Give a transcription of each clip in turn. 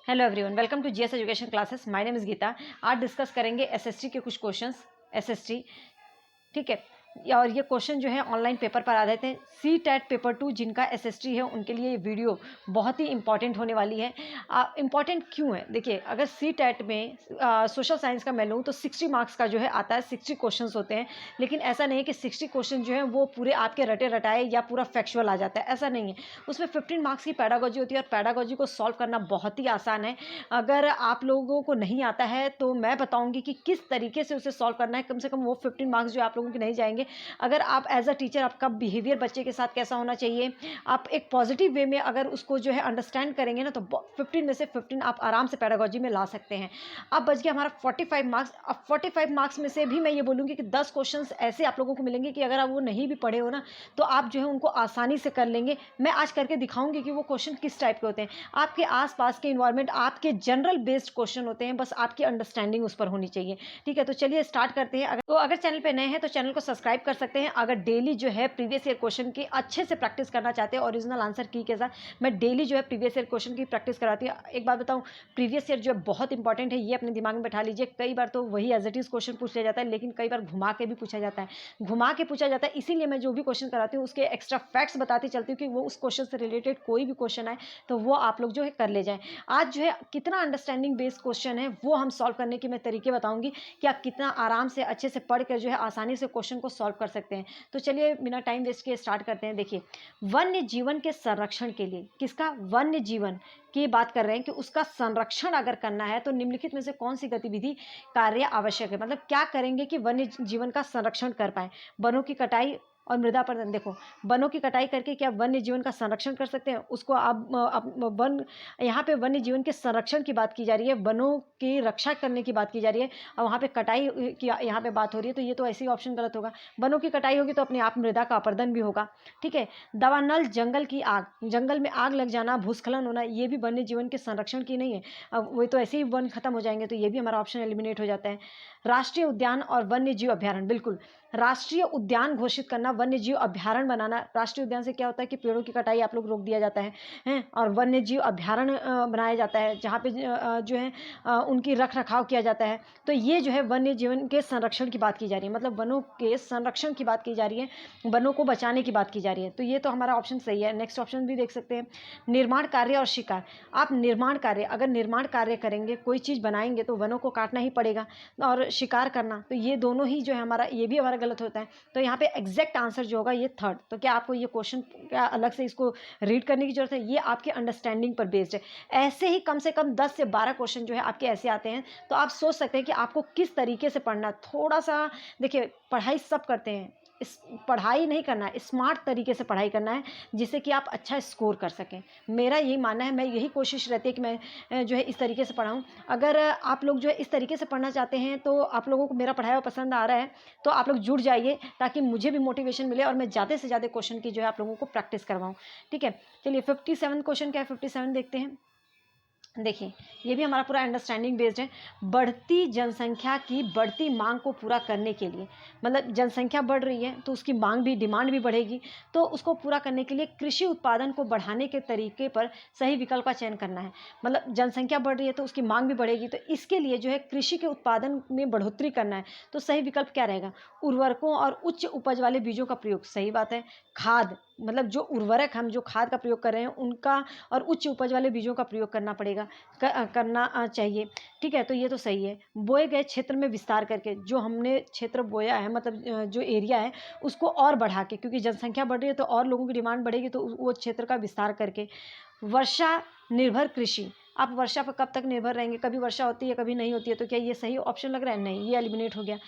Hello everyone, welcome to GS education classes. My name is Geeta. आज discuss करेंगे SST के कुछ क्वेश्चंस। एसएसटी, ठीक है। और ये क्वेश्चन जो है ऑनलाइन पेपर पर आधारित हैं। सी टेट पेपर 2 जिनका एसएसटी है उनके लिए ये वीडियो बहुत ही इंपॉर्टेंट होने वाली है। इंपॉर्टेंट क्यों है? देखिए, अगर सी टेट में सोशल साइंस का मैं लूँ तो 60 मार्क्स का जो है आता है, 60 क्वेश्चंस होते हैं। लेकिन ऐसा नहीं है कि 60 क्वेश्चन जो है वो पूरे आपके रटे रटाए या पूरा फैक्चुअल आ जाता है, ऐसा नहीं है। उसमें 15 मार्क्स की पैडागोजी होती है और पैडागोजी को सॉल्व करना बहुत ही आसान है। अगर आप लोगों को नहीं आता है तो मैं बताऊंगी कि किस तरीके से उसे सॉल्व करना है। कम से कम वो 15 मार्क्स जो आप लोगों के नहीं जाएंगे। अगर आप एज अ टीचर, आपका बिहेवियर बच्चे के साथ कैसा होना चाहिए, आप एक पॉजिटिव वे में अगर उसको जो है अंडरस्टैंड करेंगे ना, तो 15 में से 15 आप आराम से पैडागोजी में ला सकते हैं। अब बच गया हमारा 45 मार्क्स। अब 45 मार्क्स में से भी मैं ये बोलूँगी कि 10 क्वेश्चन ऐसे आप लोगों को मिलेंगे कि अगर आप वो नहीं भी पढ़े हो ना, तो आप जो है उनको आसानी से कर लेंगे। मैं आज करके दिखाऊंगी कि वो क्वेश्चन किस टाइप के होते हैं। आपके आसपास के इन्वायरमेंट, आपके जनरल बेस्ड क्वेश्चन होते हैं, बस आपकी अंडरस्टैंडिंग उस पर होनी चाहिए। ठीक है, तो चलिए स्टार्ट करते हैं। अगर चैनल पे नए हैं तो चैनल को सब्सक्राइब कर सकते हैं। अगर डेली जो है प्रीवियस ईयर क्वेश्चन की अच्छे से प्रैक्टिस करना चाहते हैं, ओरिजिनल आंसर की के साथ, मैं डेली जो है प्रीवियस ईयर क्वेश्चन की प्रैक्टिस कराती हूँ। एक बात बताऊँ, प्रीवियस ईयर जो है बहुत इंपॉर्टेंट है, ये अपने दिमाग में बैठा लीजिए। कई बार तो वही एज इट इज क्वेश्चन पूछ लिया जाता है, लेकिन कई बार घुमा के भी पूछा जाता है। घुमा के पूछा जाता है, इसीलिए मैं जो भी क्वेश्चन कराती हूँ उसके एक्स्ट्रा फैक्ट्स बताती चलती हूँ कि वो उस क्वेश्चन से रिलेटेड कोई भी क्वेश्चन आए तो वो आप लोग जो है कर ले जाएं। आज जो है कितना अंडरस्टैंडिंग बेस्ड क्वेश्चन है वो हम सॉल्व करने के मैं तरीके बताऊंगी कि आप कितना आराम से अच्छे से पढ़ कर जो है आसानी से क्वेश्चन को सॉल्व कर सकते हैं। तो चलिए बिना टाइम वेस्ट किए स्टार्ट करते हैं। देखिए, वन्य जीवन के संरक्षण के लिए, किसका? वन्य जीवन की बात कर रहे हैं कि उसका संरक्षण अगर करना है तो निम्नलिखित में से कौन सी गतिविधि कार्य आवश्यक है। मतलब क्या करेंगे कि वन्य जीवन का संरक्षण कर पाए। वनों की कटाई और मृदा प्रदन। देखो, वनों की कटाई करके क्या वन्य जीवन का संरक्षण कर सकते हैं? उसको आप वन, यहाँ पे वन्य जीवन के संरक्षण की बात की जा रही है, वनों की रक्षा करने की बात की जा रही है, और वहाँ पे कटाई की यहाँ पे बात हो रही है, तो ये तो ऐसे ही ऑप्शन गलत होगा। वनों की कटाई होगी तो अपने आप मृदा का अपर्दन भी होगा। ठीक है। दावानल, जंगल की आग, जंगल में आग लग जाना, भूस्खलन होना, ये भी वन्य जीवन के संरक्षण की नहीं है। अब वो तो ऐसे ही वन खत्म हो जाएंगे, तो ये भी हमारा ऑप्शन एलिमिनेट हो जाता है। राष्ट्रीय उद्यान और वन्य जीव अभ्यारण्य, बिल्कुल राष्ट्रीय उद्यान घोषित करना, वन्य जीव अभ्यारण्य बनाना। राष्ट्रीय उद्यान से क्या होता है कि पेड़ों की कटाई आप लोग रोक दिया जाता है हैं, और वन्य जीव अभ्यारण्य बनाया जाता है जहाँ पे जो है उनकी रख रखाव किया जाता है। तो ये जो है वन्य जीवन के संरक्षण की बात की जा रही है, मतलब वनों के संरक्षण की बात की जा रही है, वनों को बचाने की बात की जा रही है। तो ये तो हमारा ऑप्शन सही है। नेक्स्ट ऑप्शन भी देख सकते हैं, निर्माण कार्य और शिकार। आप निर्माण कार्य, अगर निर्माण कार्य करेंगे, कोई चीज़ बनाएंगे तो वनों को काटना ही पड़ेगा, और शिकार करना, तो ये दोनों ही जो है हमारा, ये भी हमारा गलत होता है। तो यहाँ पे एग्जैक्ट आंसर जो होगा ये थर्ड। तो क्या आपको ये क्वेश्चन क्या अलग से इसको रीड करने की जरूरत है? ये आपके अंडरस्टैंडिंग पर बेस्ड है। ऐसे ही कम से कम 10 से 12 क्वेश्चन जो है आपके ऐसे आते हैं, तो आप सोच सकते हैं कि आपको किस तरीके से पढ़ना। थोड़ा सा देखिए, पढ़ाई सब करते हैं, इस पढ़ाई नहीं करना है, स्मार्ट तरीके से पढ़ाई करना है, जिससे कि आप अच्छा स्कोर कर सकें। मेरा यही मानना है, मैं यही कोशिश रहती है कि मैं जो है इस तरीके से पढ़ाऊँ। अगर आप लोग जो है इस तरीके से पढ़ना चाहते हैं, तो आप लोगों को मेरा पढ़ाया हुआ पसंद आ रहा है, तो आप लोग जुड़ जाइए, ताकि मुझे भी मोटिवेशन मिले और मैं ज़्यादा से ज़्यादा क्वेश्चन की जो है आप लोगों को प्रैक्टिस करवाऊँ। ठीक है, चलिए 57 क्वेश्चन क्या है, 57 देखते हैं। देखिए, ये भी हमारा पूरा अंडरस्टैंडिंग बेस्ड है। बढ़ती जनसंख्या की बढ़ती मांग को पूरा करने के लिए, मतलब जनसंख्या बढ़ रही है तो उसकी मांग भी, डिमांड भी बढ़ेगी, तो उसको पूरा करने के लिए कृषि उत्पादन को बढ़ाने के तरीके पर सही विकल्प का चयन करना है। मतलब जनसंख्या बढ़ रही है तो उसकी मांग भी बढ़ेगी, तो इसके लिए जो है कृषि के उत्पादन में बढ़ोतरी करना है। तो सही विकल्प क्या रहेगा? उर्वरकों और उच्च उपज वाले बीजों का प्रयोग, सही बात है। खाद, मतलब जो उर्वरक, हम जो खाद का प्रयोग कर रहे हैं उनका, और उच्च उपज वाले बीजों का प्रयोग करना पड़ेगा, करना चाहिए। ठीक है, तो ये तो सही है। बोए गए क्षेत्र में विस्तार करके, जो हमने क्षेत्र बोया है, मतलब जो एरिया है उसको और बढ़ा के, क्योंकि जनसंख्या बढ़ रही है तो और लोगों की डिमांड बढ़ेगी, तो वो क्षेत्र का विस्तार करके। वर्षा निर्भर कृषि, आप वर्षा पर कब तक निर्भर रहेंगे? कभी वर्षा होती है, कभी नहीं होती है, तो क्या ये सही ऑप्शन लग रहा है? नहीं, ये एलिमिनेट हो गया।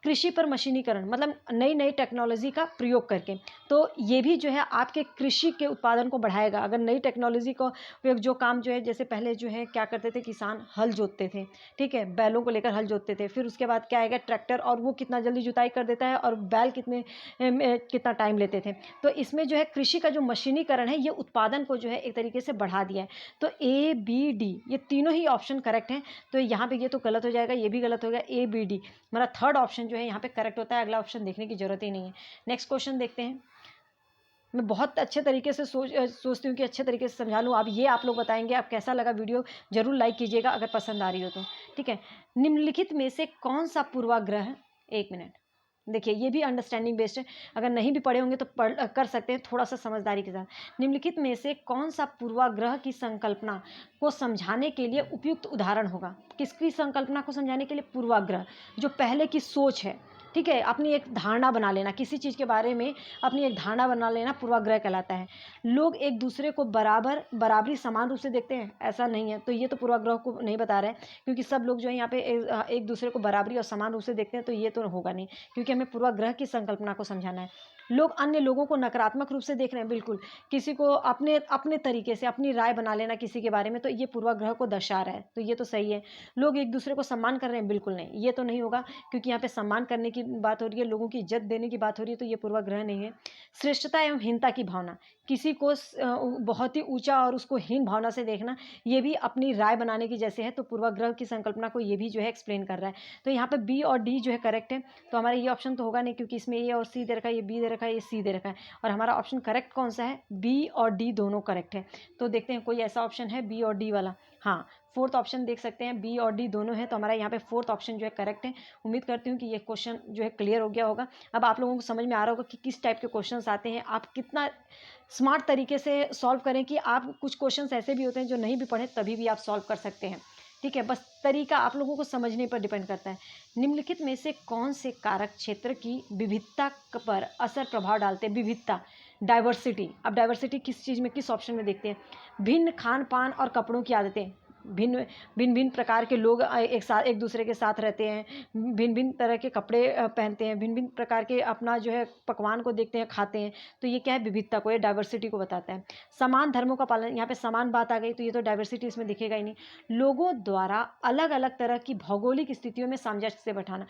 कृषि पर मशीनीकरण, मतलब नई नई टेक्नोलॉजी का प्रयोग करके, तो ये भी जो है आपके कृषि के उत्पादन को बढ़ाएगा। अगर नई टेक्नोलॉजी का उपयोग, जो काम जो है, जैसे पहले जो है क्या करते थे, किसान हल जोतते थे, ठीक है, बैलों को लेकर हल जोतते थे, फिर उसके बाद क्या आएगा, ट्रैक्टर, और वो कितना जल्दी जुताई कर देता है, और बैल कितना टाइम लेते थे। तो इसमें जो है कृषि का जो मशीनीकरण है, ये उत्पादन को जो है एक तरीके से बढ़ा दिया है। तो ए बी डी, ये तीनों ही ऑप्शन करेक्ट हैं। तो यहाँ पे ये तो गलत हो जाएगा, ये भी गलत हो गया। ए बी डी हमारा थर्ड ऑप्शन जो है यहाँ पे करेक्ट होता है। अगला ऑप्शन देखने की जरूरत ही नहीं है। नेक्स्ट क्वेश्चन देखते हैं। मैं बहुत अच्छे तरीके से सोचती हूँ कि अच्छे तरीके से समझा लूँ। अब ये आप लोग बताएंगे आप कैसा लगा वीडियो, ज़रूर लाइक कीजिएगा अगर पसंद आ रही हो तो। ठीक है, निम्नलिखित में से कौन सा पूर्वाग्रह, एक मिनट, देखिए ये भी अंडरस्टैंडिंग बेस्ड है, अगर नहीं भी पढ़े होंगे तो पढ़ कर सकते हैं थोड़ा सा समझदारी के साथ। निम्नलिखित में से कौन सा पूर्वाग्रह की संकल्पना को समझाने के लिए उपयुक्त उदाहरण होगा? किसकी संकल्पना को समझाने के लिए? पूर्वाग्रह, जो पहले की सोच है, ठीक है, अपनी एक धारणा बना लेना, किसी चीज़ के बारे में अपनी एक धारणा बना लेना पूर्वाग्रह कहलाता है। लोग एक दूसरे को बराबरी समान रूप से देखते हैं, ऐसा नहीं है, तो ये तो पूर्वाग्रह को नहीं बता रहे हैं, क्योंकि सब लोग जो है यहाँ पे एक दूसरे को बराबरी और समान रूप से देखते हैं, तो ये तो होगा नहीं, क्योंकि हमें पूर्वाग्रह की संकल्पना को समझाना है। लोग अन्य लोगों को नकारात्मक रूप से देख रहे हैं, बिल्कुल, किसी को अपने अपने तरीके से अपनी राय बना लेना किसी के बारे में, तो ये पूर्वाग्रह को दर्शा रहा है, तो ये तो सही है। लोग एक दूसरे को सम्मान कर रहे हैं, बिल्कुल नहीं, ये तो नहीं होगा, क्योंकि यहाँ पे सम्मान करने की बात हो रही है, लोगों की इज्जत देने की बात हो रही है, तो ये पूर्वाग्रह नहीं है। श्रेष्ठता एवं हीनता की भावना, किसी को बहुत ही ऊंचा और उसको हीन भावना से देखना, ये भी अपनी राय बनाने की जैसे है, तो पूर्वाग्रह की संकल्पना को ये भी जो है एक्सप्लेन कर रहा है। तो यहाँ पे बी और डी जो है करेक्ट है, तो हमारा ये ऑप्शन तो होगा नहीं, क्योंकि इसमें ए और सी दे रखा है, ये बी दे रखा है, ये सी दे रखा है, और हमारा ऑप्शन करेक्ट कौन सा है? बी और डी दोनों करेक्ट है। तो देखते हैं कोई ऐसा ऑप्शन है बी और डी वाला। हाँ, फोर्थ ऑप्शन देख सकते हैं, बी और डी दोनों है, तो हमारा यहाँ पे फोर्थ ऑप्शन जो है करेक्ट है। उम्मीद करती हूँ कि ये क्वेश्चन जो है क्लियर हो गया होगा। अब आप लोगों को समझ में आ रहा होगा कि किस टाइप के क्वेश्चंस आते हैं, आप कितना स्मार्ट तरीके से सॉल्व करें, कि आप कुछ क्वेश्चंस ऐसे भी होते हैं जो नहीं भी पढ़े तभी भी आप सॉल्व कर सकते हैं। ठीक है, बस तरीका आप लोगों को समझने पर डिपेंड करता है। निम्नलिखित में से कौन से कारक क्षेत्र की विविधता पर असर प्रभाव डालते हैं? विविधता, डाइवर्सिटी। अब डाइवर्सिटी किस चीज़ में, किस ऑप्शन में देखते हैं? भिन्न खान पान और कपड़ों की आदतें, भिन्न भिन्न भिन्न प्रकार के लोग एक साथ एक दूसरे के साथ रहते हैं, भिन्न भिन्न तरह के कपड़े पहनते हैं, भिन्न भिन्न प्रकार के अपना जो है पकवान को देखते हैं, खाते हैं, तो ये क्या है? विविधता को, ये डाइवर्सिटी को बताता है। समान धर्मों का पालन, यहाँ पे समान बात आ गई, तो ये तो डाइवर्सिटी इसमें दिखेगा ही नहीं। लोगों द्वारा अलग अलग तरह की भौगोलिक स्थितियों में सामंजस्य से बैठाना,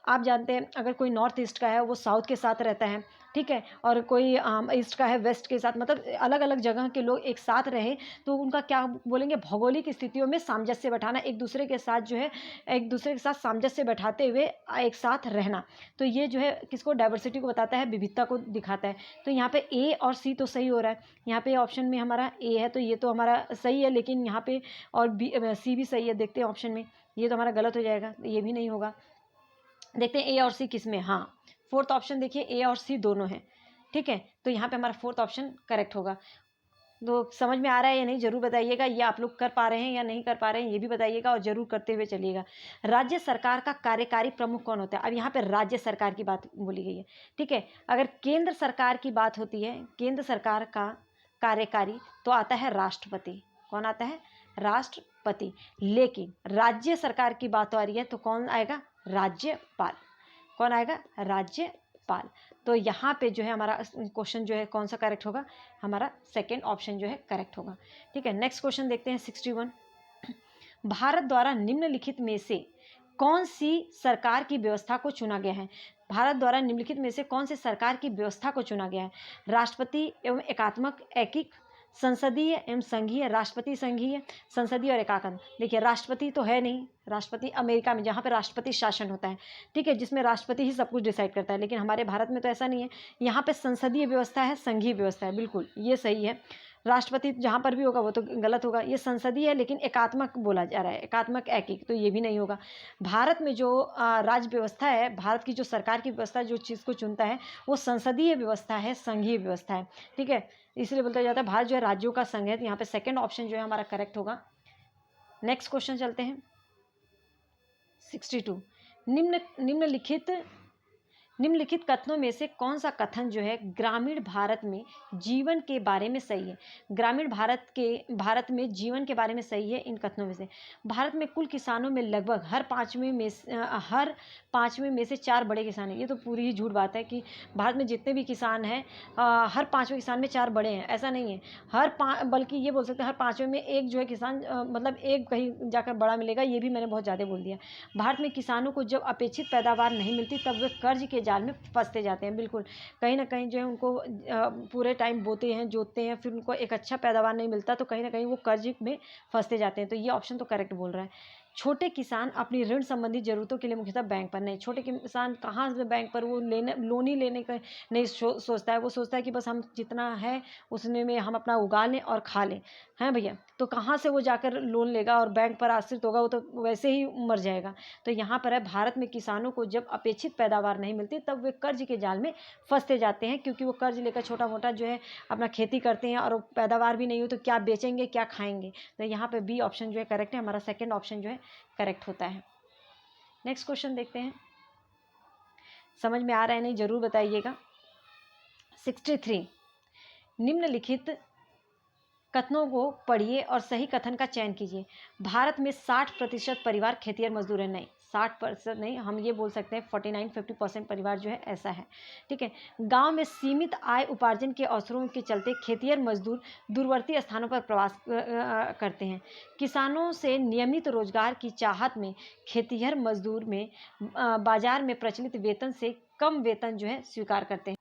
आप जानते हैं अगर कोई नॉर्थ ईस्ट का है वो साउथ के साथ रहता है, ठीक है, और कोई ईस्ट का है वेस्ट के साथ, मतलब अलग अलग जगह के लोग एक साथ रहे, तो उनका क्या बोलेंगे? भौगोलिक स्थितियों में सामंजस्य बैठाना, एक दूसरे के साथ जो है एक दूसरे के साथ सामंजस्य बैठाते हुए एक साथ रहना, तो ये जो है किसको? डाइवर्सिटी को बताता है, विविधता को दिखाता है। तो यहाँ पे ए और सी तो सही हो रहा है, यहाँ पे ऑप्शन में हमारा ए है, तो ये तो हमारा सही है, लेकिन यहाँ पे और बी सी भी सही है, देखते हैं ऑप्शन में, ये तो हमारा गलत हो जाएगा, ये भी नहीं होगा। देखते हैं ए और सी किस में, हाँ, फोर्थ ऑप्शन देखिए ए और सी दोनों हैं, ठीक है, तो यहाँ पे हमारा फोर्थ ऑप्शन करेक्ट होगा। तो समझ में आ रहा है या नहीं ज़रूर बताइएगा, ये आप लोग कर पा रहे हैं या नहीं कर पा रहे हैं ये भी बताइएगा, और ज़रूर करते हुए चलिएगा। राज्य सरकार का कार्यकारी प्रमुख कौन होता है? अब यहाँ पे राज्य सरकार की बात बोली गई है, ठीक है, अगर केंद्र सरकार की बात होती है, केंद्र सरकार का कार्यकारी, तो आता है राष्ट्रपति। कौन आता है? राष्ट्रपति। लेकिन राज्य सरकार की बात आ रही है तो कौन आएगा? राज्यपाल। कौन आएगा? राज्यपाल। तो यहाँ पे जो है हमारा क्वेश्चन जो है कौन सा करेक्ट होगा? हमारा सेकंड ऑप्शन जो है करेक्ट होगा। ठीक है, नेक्स्ट क्वेश्चन देखते हैं 61। भारत द्वारा निम्नलिखित में से कौन सी सरकार की व्यवस्था को चुना गया है? भारत द्वारा निम्नलिखित में से कौन सी सरकार की व्यवस्था को चुना गया है? राष्ट्रपति एवं एकात्मक ऐकिक, संसदीय एवं संघीय, राष्ट्रपति संघीय, संसदीय और एकात्मक। देखिए राष्ट्रपति तो है नहीं, राष्ट्रपति अमेरिका में जहाँ पे राष्ट्रपति शासन होता है, ठीक है, जिसमें राष्ट्रपति ही सब कुछ डिसाइड करता है, लेकिन हमारे भारत में तो ऐसा नहीं है, यहाँ पे संसदीय व्यवस्था है, संघीय व्यवस्था है, बिल्कुल ये सही है। राष्ट्रपति जहाँ पर भी होगा वो तो गलत होगा, ये संसदीय है लेकिन एकात्मक बोला जा रहा है, एकात्मक ऐकिक, तो ये भी नहीं होगा। भारत में जो राज्य व्यवस्था है, भारत की जो सरकार की व्यवस्था जो चीज़ को चुनता है वो संसदीय व्यवस्था है, संघीय व्यवस्था है, ठीक है, इसलिए बोलता जाता है भारत जो है राज्यों का संघ है, तो यहाँ पे सेकंड ऑप्शन जो है हमारा करेक्ट होगा। नेक्स्ट क्वेश्चन चलते हैं 62। निम्नलिखित कथनों में से कौन सा कथन जो है ग्रामीण भारत में जीवन के बारे में सही है? ग्रामीण भारत में जीवन के बारे में सही है इन कथनों में से। भारत में कुल किसानों में लगभग हर पाँचवें में से 4 बड़े किसान हैं। ये तो पूरी ही झूठ बात है कि भारत में जितने भी किसान हैं हर 5वें किसान में 4 बड़े हैं, ऐसा नहीं है। बल्कि ये बोल सकते हैं हर 5वें में एक जो है किसान मतलब एक कहीं जाकर बड़ा मिलेगा, ये भी मैंने बहुत ज़्यादा बोल दिया। भारत में किसानों को जब अपेक्षित पैदावार नहीं मिलती तब वे कर्ज के जाल में फंसते जाते हैं। बिल्कुल, कहीं ना कहीं जो है उनको पूरे टाइम बोते हैं, जोतते हैं, फिर उनको एक अच्छा पैदावार नहीं मिलता तो कहीं ना कहीं वो कर्ज में फंसते जाते हैं, तो ये ऑप्शन तो करेक्ट बोल रहा है। छोटे किसान अपनी ऋण संबंधी ज़रूरतों के लिए मुख्यतः बैंक पर नहीं, छोटे किसान कहाँ से बैंक पर वो लेने लोन ही लेने का नहीं सोचता है, वो सोचता है कि बस हम जितना है उसने में हम अपना उगा लें और खा लें, हैं भैया। तो कहाँ से वो जाकर लोन लेगा और बैंक पर आश्रित होगा, वो तो वैसे ही मर जाएगा। तो यहाँ पर है, भारत में किसानों को जब अपेक्षित पैदावार नहीं मिलती तब वे कर्ज के जाल में फंसते जाते हैं, क्योंकि वो कर्ज लेकर छोटा मोटा जो है अपना खेती करते हैं और पैदावार भी नहीं हो तो क्या बेचेंगे, क्या खाएंगे। तो यहाँ पे बी ऑप्शन जो है करेक्ट है, हमारा सेकंड ऑप्शन जो है करेक्ट होता है। नेक्स्ट क्वेश्चन देखते हैं, समझ में आ रहा है नहीं ज़रूर बताइएगा। 63, निम्नलिखित कथनों को पढ़िए और सही कथन का चयन कीजिए। भारत में 60% परिवार खेतिहर मजदूर हैं। नहीं, 60% नहीं, हम ये बोल सकते हैं 49-50% परिवार जो है ऐसा है। ठीक है, गांव में सीमित आय उपार्जन के अवसरों के चलते खेतिहर मजदूर दूरवर्ती स्थानों पर प्रवास करते हैं। किसानों से नियमित रोजगार की चाहत में खेतिहर मजदूर में बाजार में प्रचलित वेतन से कम वेतन जो है स्वीकार करते हैं।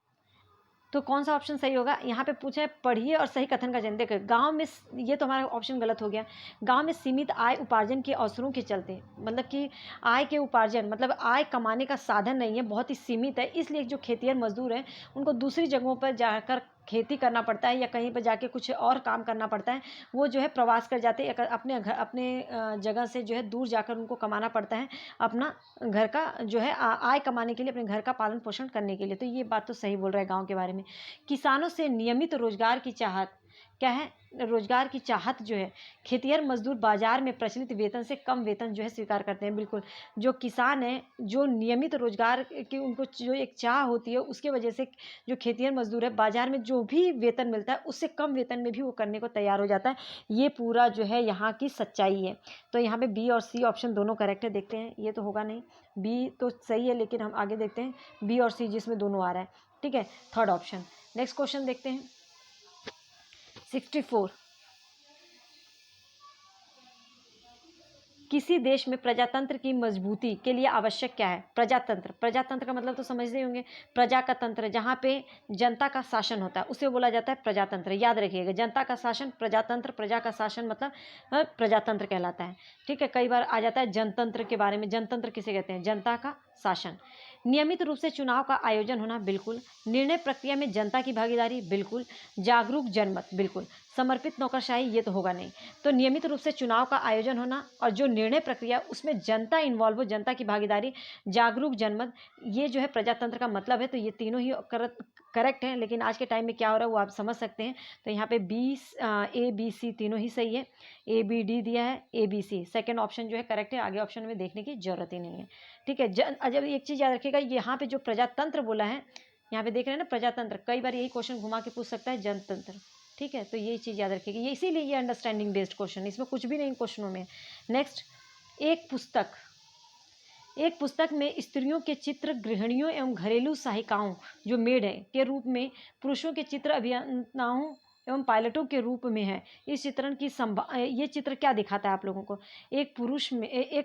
तो कौन सा ऑप्शन सही होगा? यहाँ पे पूछा है पढ़िए और सही कथन का चयन। देखिए, गांव में, ये तो हमारा ऑप्शन गलत हो गया। गांव में सीमित आय उपार्जन के अवसरों के चलते, मतलब कि आय के उपार्जन मतलब आय कमाने का साधन नहीं है, बहुत ही सीमित है, इसलिए जो खेतिहर मजदूर हैं उनको दूसरी जगहों पर जाकर खेती करना पड़ता है या कहीं पर जाके कुछ और काम करना पड़ता है। वो जो है प्रवास कर जाते हैं, अपने जगह से जो है दूर जाकर उनको कमाना पड़ता है अपना घर का जो है आय कमाने के लिए, अपने घर का पालन पोषण करने के लिए। तो ये बात तो सही बोल रहा है गाँव के बारे में। किसानों से नियमित रोजगार की चाहत क्या है? रोजगार की चाहत जो है, खेतिहर मजदूर बाजार में प्रचलित वेतन से कम वेतन जो है स्वीकार करते हैं। बिल्कुल, जो किसान है जो नियमित रोजगार की उनको जो एक चाह होती है, उसके वजह से जो खेतिहर मजदूर है बाजार में जो भी वेतन मिलता है उससे कम वेतन में भी वो करने को तैयार हो जाता है। ये पूरा जो है यहाँ की सच्चाई है। तो यहाँ पे बी और सी ऑप्शन दोनों करेक्ट है। देखते हैं, ये तो होगा नहीं, बी तो सही है, लेकिन हम आगे देखते हैं बी और सी जिसमें दोनों आ रहा है। ठीक है, थर्ड ऑप्शन। नेक्स्ट क्वेश्चन देखते हैं, 64, किसी देश में प्रजातंत्र की मजबूती के लिए आवश्यक क्या है? प्रजातंत्र, प्रजातंत्र का मतलब तो समझते होंगे, प्रजा का तंत्र, जहाँ पे जनता का शासन होता है उसे बोला जाता है प्रजातंत्र। याद रखिएगा, जनता का शासन प्रजातंत्र, प्रजा का शासन मतलब प्रजातंत्र कहलाता है। ठीक है, कई बार आ जाता है जनतंत्र के बारे में। जनतंत्र किसे कहते हैं? जनता का शासन। नियमित रूप से चुनाव का आयोजन होना, बिल्कुल। निर्णय प्रक्रिया में जनता की भागीदारी, बिल्कुल। जागरूक जनमत, बिल्कुल। समर्पित नौकरशाही, ये तो होगा नहीं। तो नियमित रूप से चुनाव का आयोजन होना और जो निर्णय प्रक्रिया उसमें जनता इन्वॉल्व हो, जनता की भागीदारी, जागरूक जनमत, ये जो है प्रजातंत्र का मतलब है। तो ये तीनों ही करेक्ट हैं, लेकिन आज के टाइम में क्या हो रहा है वो आप समझ सकते हैं। तो यहाँ पे ए बी सी तीनों ही सही है। ए बी डी दिया है, A B C, second option जो है करेक्ट है। आगे ऑप्शन में देखने की जरूरत ही नहीं है। ठीक है, जब एक चीज़ याद रखिएगा, यहाँ पे जो प्रजातंत्र बोला है, यहाँ पे देख रहे हैं ना प्रजातंत्र, कई बार यही क्वेश्चन घुमा के पूछ सकता है जनतंत्र। ठीक है, तो ये चीज़ याद रखिएगा, ये इसीलिए ये अंडरस्टैंडिंग बेस्ड क्वेश्चन, इसमें कुछ भी नहीं क्वेश्चनों में। नेक्स्ट, एक पुस्तक में स्त्रियों के चित्र गृहिणियों एवं घरेलू सहायिकाओं जो मेड है के रूप में, पुरुषों के चित्र अभियंताओं एवं पायलटों के रूप में है। इस चित्रण की ये चित्र क्या दिखाता है आप लोगों को? एक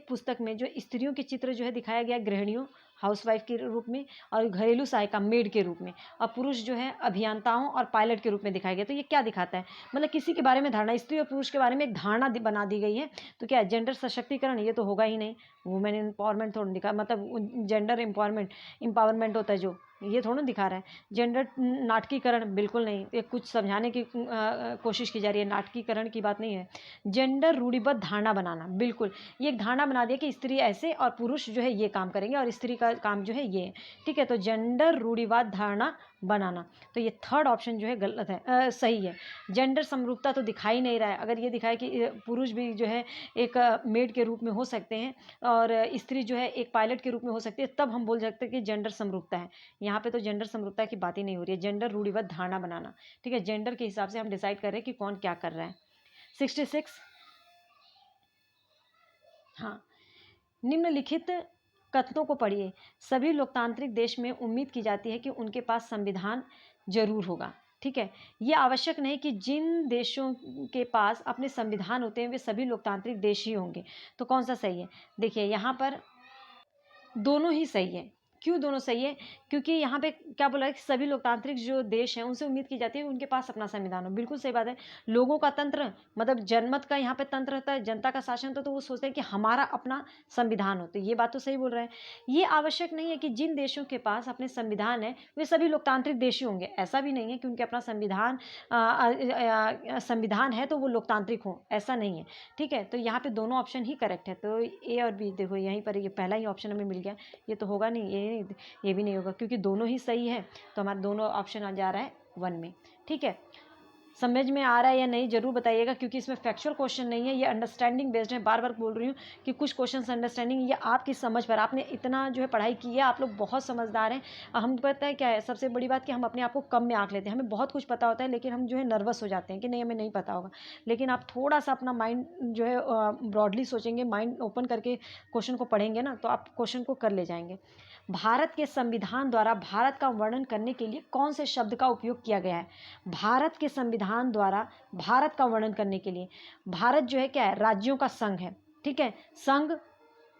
पुस्तक में जो स्त्रियों के चित्र जो है दिखाया गया गृहिणियों, हाउसवाइफ के रूप में, और घरेलू सहायिका मेड के रूप में, और पुरुष जो है अभियंताओं और पायलट के रूप में दिखाया गया। तो ये क्या दिखाता है? मतलब किसी के बारे में धारणा, स्त्री और पुरुष के बारे में एक धारणा बना दी गई है। तो क्या जेंडर सशक्तिकरण? ये तो होगा ही नहीं। वुमेन एम्पावरमेंट थोड़ा दिखा, मतलब जेंडर एम्पावरमेंट होता है जो, ये थोड़ा दिखा रहा है। जेंडर नाटकीकरण, बिल्कुल नहीं। ये कुछ समझाने की कोशिश की जा रही है, नाटकीकरण की बात नहीं है। जेंडर रूढ़िबद्ध धारणा बनाना, बिल्कुल, ये एक धारणा बना दिया कि स्त्री ऐसे और पुरुष जो है ये काम करेंगे और स्त्री का काम जो है ये। ठीक है, तो जेंडर रूढ़िवाद धारणा बनाना, तो ये थर्ड ऑप्शन जो है गलत है, सही है। जेंडर समरूपता तो दिखाई नहीं रहा है। अगर ये दिखाए कि पुरुष भी जो है एक मेड के रूप में हो सकते हैं और स्त्री जो है एक पायलट के रूप में हो सकती है, तब हम बोल सकते हैं कि जेंडर समरूपता है। यहाँ पे तो जेंडर समरूपता की बात ही नहीं हो रही है, जेंडर रूढ़िबद्ध धारणा बनाना। ठीक है, जेंडर के हिसाब से हम डिसाइड कर रहे हैं कि कौन क्या कर रहा है। 66, हाँ, निम्नलिखित कथनों को पढ़िए। सभी लोकतांत्रिक देश में उम्मीद की जाती है कि उनके पास संविधान जरूर होगा। ठीक है, ये आवश्यक नहीं कि जिन देशों के पास अपने संविधान होते हैं वे सभी लोकतांत्रिक देश ही होंगे। तो कौन सा सही है? देखिए, यहाँ पर दोनों ही सही है। क्यों दोनों सही है? क्योंकि यहाँ पे क्या बोला है कि सभी लोकतांत्रिक जो देश हैं उनसे उम्मीद की जाती है कि उनके पास अपना संविधान हो। बिल्कुल सही बात है। लोगों का तंत्र मतलब जनमत का यहाँ पे तंत्र होता है, जनता का शासन तो वो सोचते हैं कि हमारा अपना संविधान हो। तो ये बात तो सही बोल रहे हैं। ये आवश्यक नहीं है कि जिन देशों के पास अपने संविधान है वे सभी लोकतांत्रिक देश ही होंगे। ऐसा भी नहीं है कि उनके अपना संविधान है तो वो लोकतांत्रिक हो, ऐसा नहीं है। ठीक है, तो यहाँ पे दोनों ऑप्शन ही करेक्ट है। तो ए और बी देखो यहीं पर ये पहला ही ऑप्शन हमें मिल गया। ये तो होगा नहीं, ये भी नहीं होगा क्योंकि दोनों ही सही है। तो हमारा दोनों ऑप्शन आ जा रहा है 1 में। ठीक है, समझ में आ रहा है या नहीं ज़रूर बताइएगा, क्योंकि इसमें फैक्चुअल क्वेश्चन नहीं है, ये अंडरस्टैंडिंग बेस्ड है। बार बार बोल रही हूँ कि कुछ क्वेश्चंस अंडरस्टैंडिंग, ये आपकी समझ पर, आपने इतना जो है पढ़ाई की है, आप लोग बहुत समझदार हैं। हम पता है क्या है सबसे बड़ी बात कि हम अपने आप को कम में आंक लेते हैं। हमें बहुत कुछ पता होता है लेकिन हम जो है नर्वस हो जाते हैं कि नहीं हमें नहीं पता होगा। लेकिन आप थोड़ा सा अपना माइंड जो है ब्रॉडली सोचेंगे, माइंड ओपन करके क्वेश्चन को पढ़ेंगे ना, तो आप क्वेश्चन को कर ले जाएंगे। भारत के संविधान द्वारा भारत का वर्णन करने के लिए कौन से शब्द का उपयोग किया गया है? भारत के संविधान द्वारा भारत का वर्णन करने के लिए, भारत जो है क्या है, राज्यों का संघ है। ठीक है, संघ,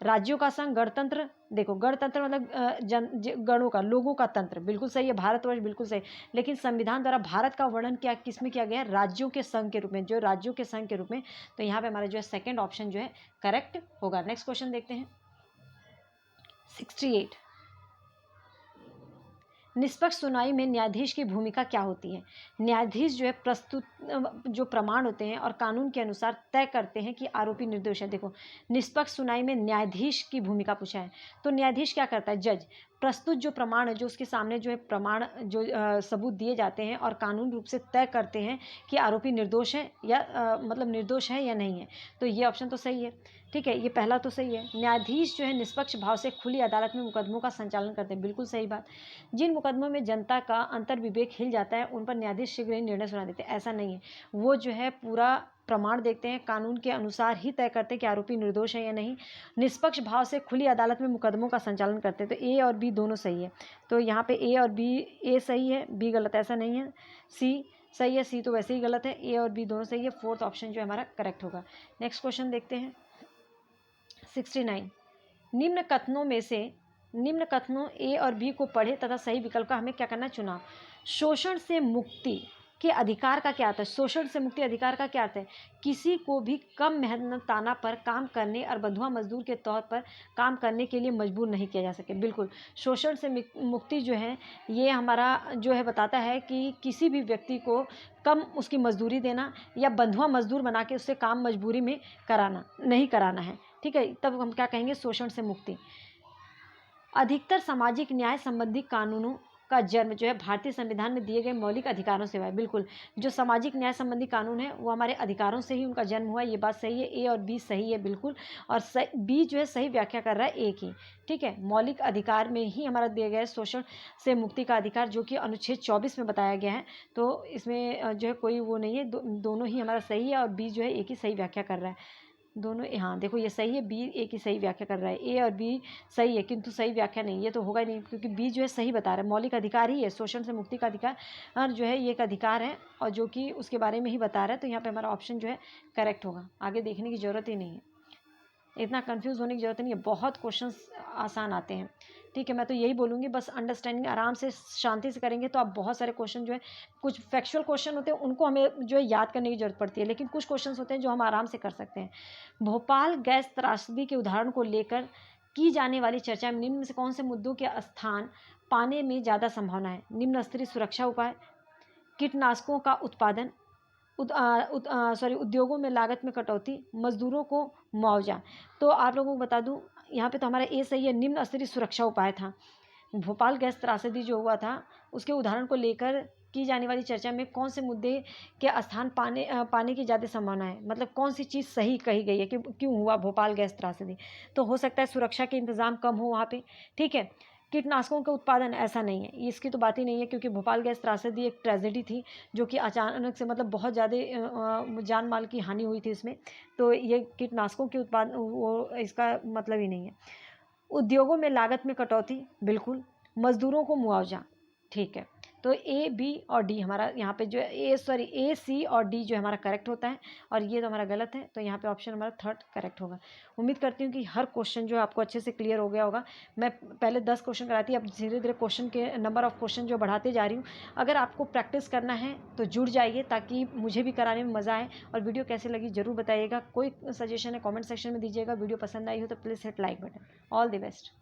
राज्यों का संघ, गणतंत्र। देखो गणतंत्र मतलब गणों का, लोगों का तंत्र, बिल्कुल सही है। भारतवर्ष बिल्कुल सही। लेकिन संविधान द्वारा भारत का वर्णन क्या किस में किया गया है? राज्यों के संघ के रूप में, जो राज्यों के संघ के रूप में। तो यहाँ पे हमारा जो है सेकेंड ऑप्शन जो है करेक्ट होगा। नेक्स्ट क्वेश्चन देखते हैं 68। निष्पक्ष सुनवाई में न्यायाधीश की भूमिका क्या होती है? न्यायाधीश जो है प्रस्तुत जो प्रमाण होते हैं और कानून के अनुसार तय करते हैं कि आरोपी निर्दोष है। देखो निष्पक्ष सुनवाई में न्यायाधीश की भूमिका पूछा है, तो न्यायाधीश क्या करता है? जज प्रस्तुत जो प्रमाण है, जो उसके सामने जो है प्रमाण जो सबूत दिए जाते हैं और कानून रूप से तय करते हैं कि आरोपी निर्दोष है या मतलब निर्दोष है या नहीं है। तो ये ऑप्शन तो सही है। ठीक है, ये पहला तो सही है। न्यायाधीश जो है निष्पक्ष भाव से खुली अदालत में मुकदमों का संचालन करते हैं। बिल्कुल सही बात। जिन मुकदमों में जनता का अंतर्विवेक हिल जाता है उन पर न्यायाधीश शीघ्र ही निर्णय सुना देते हैं। ऐसा नहीं है, वो जो है पूरा प्रमाण देखते हैं, कानून के अनुसार ही तय करते हैं कि आरोपी निर्दोष है या नहीं। निष्पक्ष भाव से खुली अदालत में मुकदमों का संचालन करते हैं। तो ए और बी दोनों सही है। तो यहाँ पे ए और बी, ए सही है, बी गलत, ऐसा नहीं है। सी सही है, सी तो वैसे ही गलत है। ए और बी दोनों सही है। फोर्थ ऑप्शन जो है हमारा करेक्ट होगा। नेक्स्ट क्वेश्चन देखते हैं 69। निम्न कथनों ए और बी को पढ़े तथा सही विकल्प का हमें क्या करना है? चुनाव। शोषण से मुक्ति के अधिकार का क्या अर्थ है? शोषण से मुक्ति अधिकार का क्या अर्थ है? किसी को भी कम मेहनताना पर काम करने और बंधुआ मजदूर के तौर पर काम करने के लिए मजबूर नहीं किया जा सके। बिल्कुल, शोषण से मुक्ति जो है ये हमारा जो है बताता है कि किसी भी व्यक्ति को कम उसकी मजदूरी देना या बंधुआ मजदूर बना के उससे काम मजबूरी में नहीं कराना है। ठीक है, तब हम क्या कहेंगे? शोषण से मुक्ति। अधिकतर सामाजिक न्याय संबंधी कानूनों का जन्म जो है भारतीय संविधान में दिए गए मौलिक अधिकारों से हुआ है। बिल्कुल, जो सामाजिक न्याय संबंधी कानून है वो हमारे अधिकारों से ही उनका जन्म हुआ है। ये बात सही है। ए और बी सही है बिल्कुल, और बी जो है सही व्याख्या कर रहा है ए की। ठीक है, मौलिक अधिकार में ही हमारा दिया गया है शोषण से मुक्ति का अधिकार, जो कि अनुच्छेद 24 में बताया गया है। तो इसमें जो है कोई वो नहीं है, दोनों ही हमारा सही है और बी जो है ए की सही व्याख्या कर रहा है। दोनों, हाँ देखो ये सही है, बी ए की सही व्याख्या कर रहा है। ए और बी सही है किंतु सही व्याख्या नहीं, ये तो होगा ही नहीं क्योंकि बी जो है सही बता रहा है। मौलिक अधिकार ही है, शोषण से मुक्ति का अधिकार जो है ये एक अधिकार है और जो कि उसके बारे में ही बता रहा है। तो यहाँ पे हमारा ऑप्शन जो है करेक्ट होगा। आगे देखने की ज़रूरत ही नहीं है, इतना कंफ्यूज होने की ज़रूरत नहीं है। बहुत क्वेश्चंस आसान आते हैं। ठीक है, मैं तो यही बोलूँगी बस अंडरस्टैंडिंग आराम से शांति से करेंगे तो आप बहुत सारे क्वेश्चन जो है, कुछ फैक्चुअल क्वेश्चन होते हैं उनको हमें जो है याद करने की ज़रूरत पड़ती है, लेकिन कुछ क्वेश्चंस होते हैं जो हम आराम से कर सकते हैं। भोपाल गैस त्रासदी के उदाहरण को लेकर की जाने वाली चर्चा में निम्न में से कौन से मुद्दों के स्थान पाने में ज़्यादा संभावना है? निम्न स्तरीय सुरक्षा उपाय, कीटनाशकों का उत्पादन, उद्योगों में लागत में कटौती, मजदूरों को मुआवजा। तो आप लोगों को बता दूं यहाँ पे तो हमारा ए सही है, निम्न स्तरीय सुरक्षा उपाय था। भोपाल गैस त्रासदी जो हुआ था उसके उदाहरण को लेकर की जाने वाली चर्चा में कौन से मुद्दे के स्थान पाने की ज़्यादा संभावना है, मतलब कौन सी चीज़ सही कही गई है कि क्यों हुआ भोपाल गैस त्रासदी? तो हो सकता है सुरक्षा के इंतज़ाम कम हो वहाँ पे। ठीक है, कीटनाशकों का उत्पादन, ऐसा नहीं है, इसकी तो बात ही नहीं है क्योंकि भोपाल गैस त्रासदी एक ट्रेजेडी थी जो कि अचानक से मतलब बहुत ज़्यादा जान माल की हानि हुई थी इसमें। तो ये कीटनाशकों के उत्पादन वो इसका मतलब ही नहीं है। उद्योगों में लागत में कटौती, बिल्कुल। मजदूरों को मुआवजा, ठीक है। तो ए, बी और डी हमारा यहाँ पे जो है ए, सी और डी जो हमारा करेक्ट होता है, और ये तो हमारा गलत है, तो यहाँ पे ऑप्शन हमारा थर्ड करेक्ट होगा। उम्मीद करती हूँ कि हर क्वेश्चन जो है आपको अच्छे से क्लियर हो गया होगा। मैं पहले 10 क्वेश्चन कराती, अब धीरे धीरे क्वेश्चन के नंबर ऑफ क्वेश्चन जो बढ़ाते जा रही हूँ। अगर आपको प्रैक्टिस करना है तो जुड़ जाइए, ताकि मुझे भी कराने में मज़ा आए। और वीडियो कैसे लगी ज़रूर बताइएगा, कोई सजेशन है कमेंट सेक्शन में दीजिएगा। वीडियो पसंद आई हो तो please hit like button. All the best.